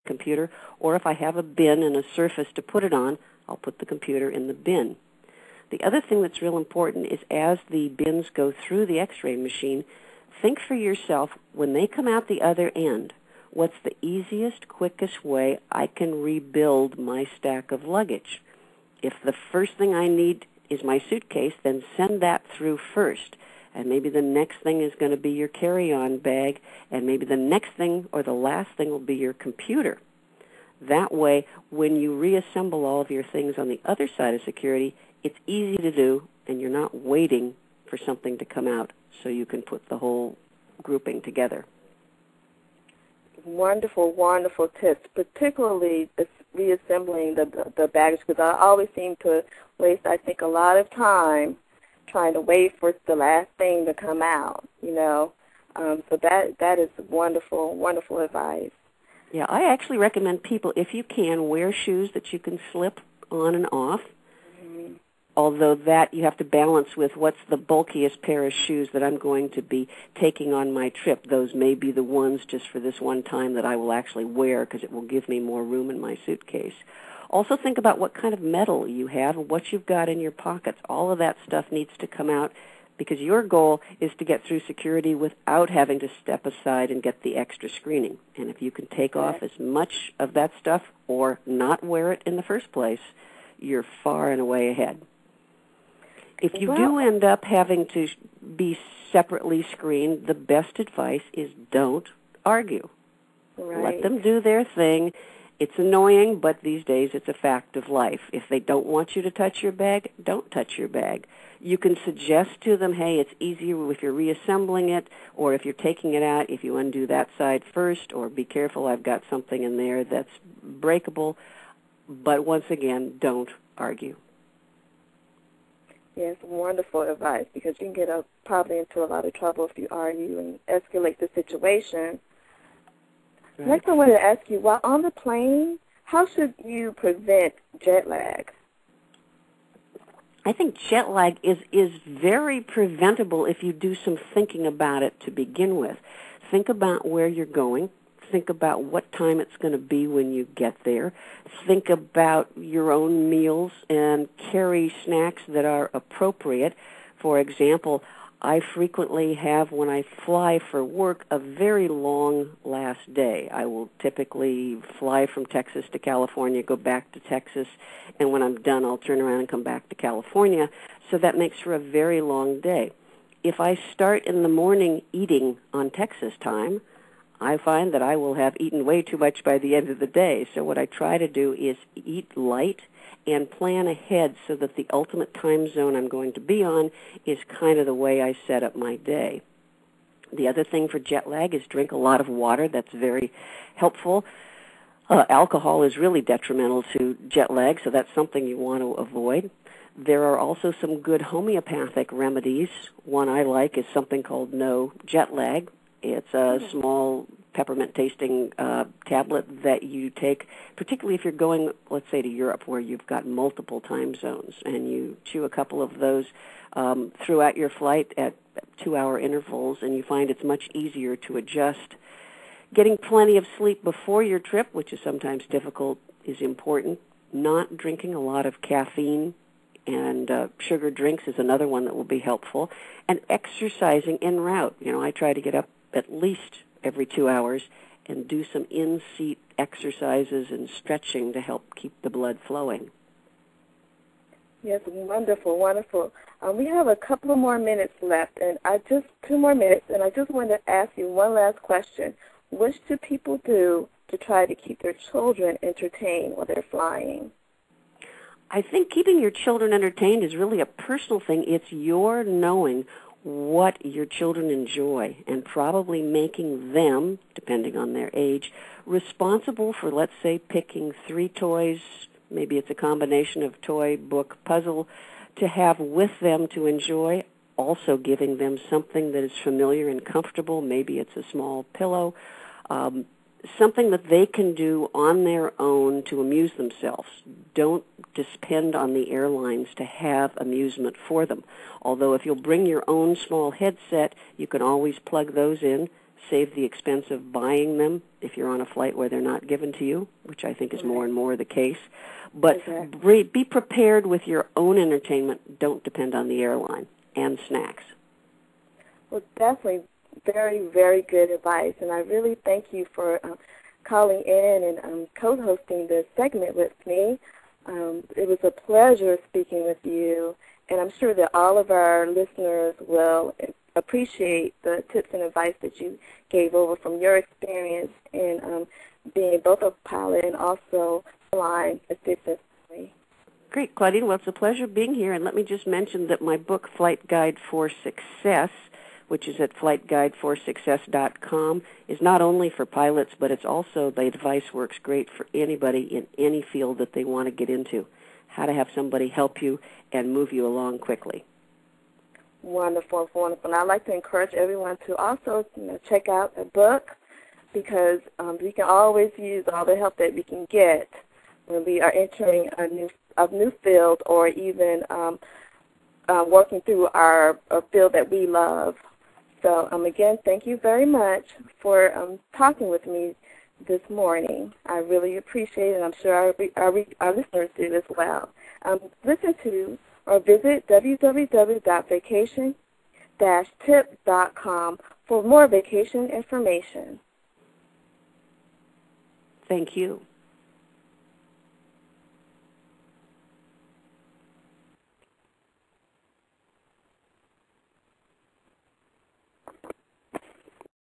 computer, or if I have a bin and a surface to put it on, I'll put the computer in the bin. The other thing that's real important is as the bins go through the X-ray machine, think for yourself, when they come out the other end, what's the easiest, quickest way I can rebuild my stack of luggage? If the first thing I need is my suitcase, then send that through first. And maybe the next thing is going to be your carry-on bag, and maybe the next thing or the last thing will be your computer. That way, when you reassemble all of your things on the other side of security, it's easy to do, and you're not waiting for something to come out so you can put the whole grouping together. Wonderful, wonderful tips, particularly reassembling the baggage, because I always seem to waste, I think, a lot of time trying to wait for the last thing to come out, you know. So that is wonderful, wonderful advice. Yeah, I actually recommend people, if you can, wear shoes that you can slip on and off. Mm-hmm. Although that you have to balance with what's the bulkiest pair of shoes that I'm going to be taking on my trip. Those may be the ones just for this one time that I will actually wear because it will give me more room in my suitcase. Also think about what kind of metal you have and what you've got in your pockets. All of that stuff needs to come out because your goal is to get through security without having to step aside and get the extra screening. And if you can take off as much of that stuff or not wear it in the first place, you're far and away ahead. If you do end up having to be separately screened, the best advice is don't argue. Right. Let them do their thing. It's annoying, but these days it's a fact of life. If they don't want you to touch your bag, don't touch your bag. You can suggest to them, hey, it's easier if you're reassembling it, or if you're taking it out, if you undo that side first, or be careful, I've got something in there that's breakable. But once again, don't argue. Yes, wonderful advice, because you can get probably into a lot of trouble if you argue and escalate the situation. Right. Next, I want to ask you, while on the plane, how should you prevent jet lag? I think jet lag is very preventable if you do some thinking about it to begin with. Think about where you're going. Think about what time it's going to be when you get there. Think about your own meals and carry snacks that are appropriate. For example, I frequently have, when I fly for work, a very long last day. I will typically fly from Texas to California, go back to Texas, and when I'm done, I'll turn around and come back to California. So that makes for a very long day. If I start in the morning eating on Texas time, I find that I will have eaten way too much by the end of the day. So what I try to do is eat light and plan ahead so that the ultimate time zone I'm going to be on is kind of the way I set up my day. The other thing for jet lag is drink a lot of water. That's very helpful. Alcohol is really detrimental to jet lag, so that's something you want to avoid. There are also some good homeopathic remedies. One I like is something called No Jet Lag. It's a small peppermint-tasting tablet that you take, particularly if you're going, let's say, to Europe, where you've got multiple time zones, and you chew a couple of those throughout your flight at 2-hour intervals, and you find it's much easier to adjust. Getting plenty of sleep before your trip, which is sometimes difficult, is important. Not drinking a lot of caffeine and sugar drinks is another one that will be helpful. And exercising en route. You know, I try to get up at least every 2 hours and do some in-seat exercises and stretching to help keep the blood flowing. Yes, wonderful, wonderful. We have a couple of more minutes left, and 2 more minutes, and I just wanted to ask you one last question. What should people do to try to keep their children entertained while they're flying? I think keeping your children entertained is really a personal thing. It's your knowing what your children enjoy and probably making them, depending on their age, responsible for, let's say, picking 3 toys, maybe it's a combination of toy, book, puzzle, to have with them to enjoy, also giving them something that is familiar and comfortable. Maybe it's a small pillow, something that they can do on their own to amuse themselves. Don't depend on the airlines to have amusement for them. Although if you'll bring your own small headset, you can always plug those in, save the expense of buying them if you're on a flight where they're not given to you, which I think is more and more the case. But be prepared with your own entertainment. Don't depend on the airline, and snacks. Well, definitely very, very good advice, and I really thank you for calling in and co-hosting this segment with me. It was a pleasure speaking with you, and I'm sure that all of our listeners will appreciate the tips and advice that you gave over from your experience in being both a pilot and also flying assistantly. Great, Claudine. Well, it's a pleasure being here, and let me just mention that my book, Flight Guide for Success, which is at flightguideforsuccess.com, is not only for pilots, but it's also, the advice works great for anybody in any field that they want to get into, how to have somebody help you and move you along quickly. Wonderful, wonderful. And I'd like to encourage everyone to also check out the book, because we can always use all the help that we can get when we are entering a new field, or even working through a field that we love. So, again, thank you very much for talking with me this morning. I really appreciate it, and I'm sure our listeners do as well. Listen to or visit www.vacation-tip.com for more vacation information. Thank you.